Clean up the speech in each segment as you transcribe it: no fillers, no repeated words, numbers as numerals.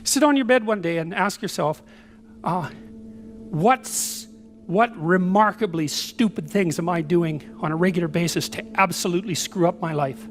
Sit on your bed one day and ask yourself, what remarkably stupid things am I doing on a regular basis to absolutely screw up my life?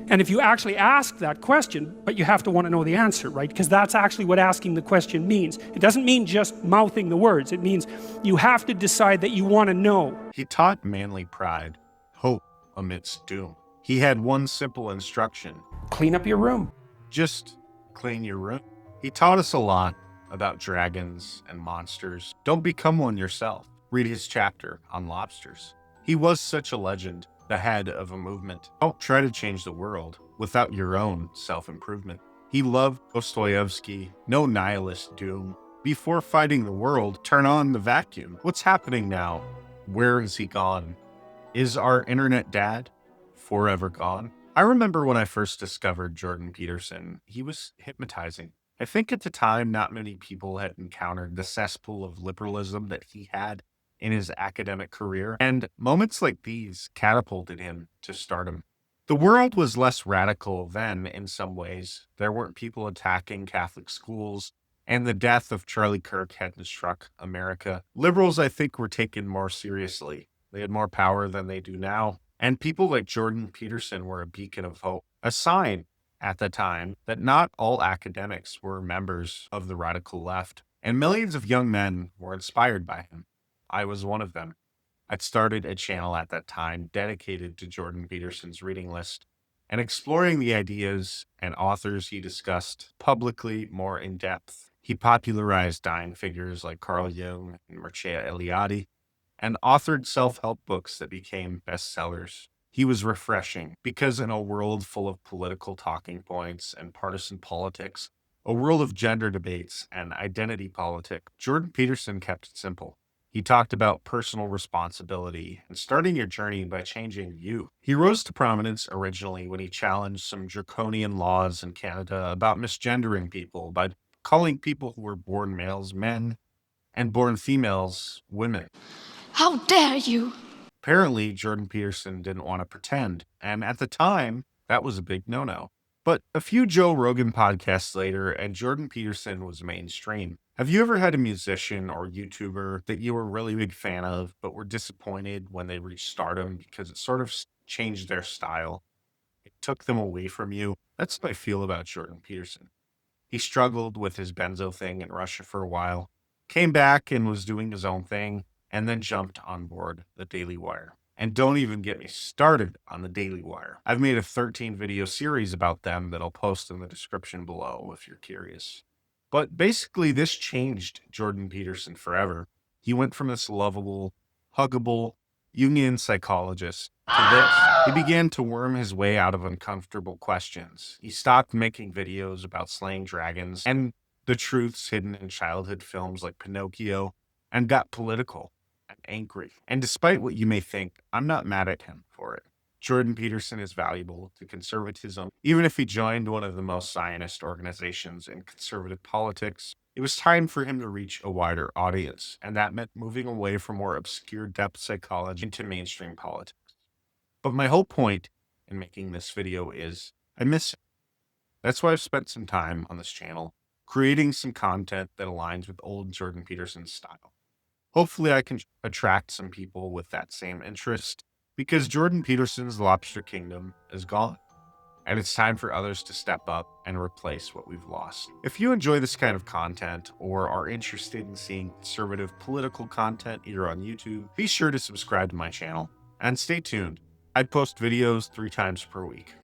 And if you actually ask that question, but you have to want to know the answer, right? Because that's actually what asking the question means. It doesn't mean just mouthing the words. It means you have to decide that you want to know. He taught manly pride, hope amidst doom. He had one simple instruction: Clean up your room. just clean your room. He taught us a lot about dragons and monsters. Don't become one yourself. Read his chapter on lobsters. He was such a legend, the head of a movement. Don't try to change the world without your own self-improvement. He loved Dostoevsky, no nihilist doom. Before fighting the world, turn on the vacuum. What's happening now? Where has he gone? Is our internet dad forever gone? I remember when I first discovered Jordan Peterson, he was hypnotizing. I think at the time, not many people had encountered the cesspool of liberalism that he had in his academic career, and moments like these catapulted him to stardom. The world was less radical then in some ways. There weren't people attacking Catholic schools, and the death of Charlie Kirk hadn't struck America. Liberals, I think, were taken more seriously. They had more power than they do now. And people like Jordan Peterson were a beacon of hope, a sign at the time that not all academics were members of the radical left. And millions of young men were inspired by him. I was one of them. I'd started a channel at that time dedicated to Jordan Peterson's reading list and exploring the ideas and authors he discussed publicly more in depth. He popularized dying figures like Carl Jung and Mircea Eliade and authored self-help books that became bestsellers. He was refreshing because in a world full of political talking points and partisan politics, a world of gender debates and identity politics, Jordan Peterson kept it simple. He talked about personal responsibility and starting your journey by changing you. He rose to prominence originally when he challenged some draconian laws in Canada about misgendering people by calling people who were born males men and born females women. How dare you? Apparently, Jordan Peterson didn't want to pretend, and at the time, that was a big no-no. But a few Joe Rogan podcasts later, and Jordan Peterson was mainstream. Have you ever had a musician or YouTuber that you were a really big fan of, but were disappointed when they reached stardom because it sort of changed their style? It took them away from you? That's how I feel about Jordan Peterson. He struggled with his benzo thing in Russia for a while, came back and was doing his own thing, and then jumped on board the Daily Wire. And don't even get me started on the Daily Wire. I've made a 13 video series about them that I'll post in the description below if you're curious. But basically, this changed Jordan Peterson forever. He went from this lovable, huggable, Jungian psychologist to this. He began to worm his way out of uncomfortable questions. He stopped making videos about slaying dragons and the truths hidden in childhood films like Pinocchio, and got political and angry. And despite what you may think, I'm not mad at him for it. Jordan Peterson is valuable to conservatism. Even if he joined one of the most Zionist organizations in conservative politics, it was time for him to reach a wider audience, and that meant moving away from more obscure depth psychology into mainstream politics. But my whole point in making this video is I miss him. That's why I've spent some time on this channel creating some content that aligns with old Jordan Peterson's style. Hopefully I can attract some people with that same interest, because Jordan Peterson's Lobster Kingdom is gone, and it's time for others to step up and replace what we've lost. If you enjoy this kind of content or are interested in seeing conservative political content here on YouTube, be sure to subscribe to my channel and stay tuned. I post videos 3 times per week.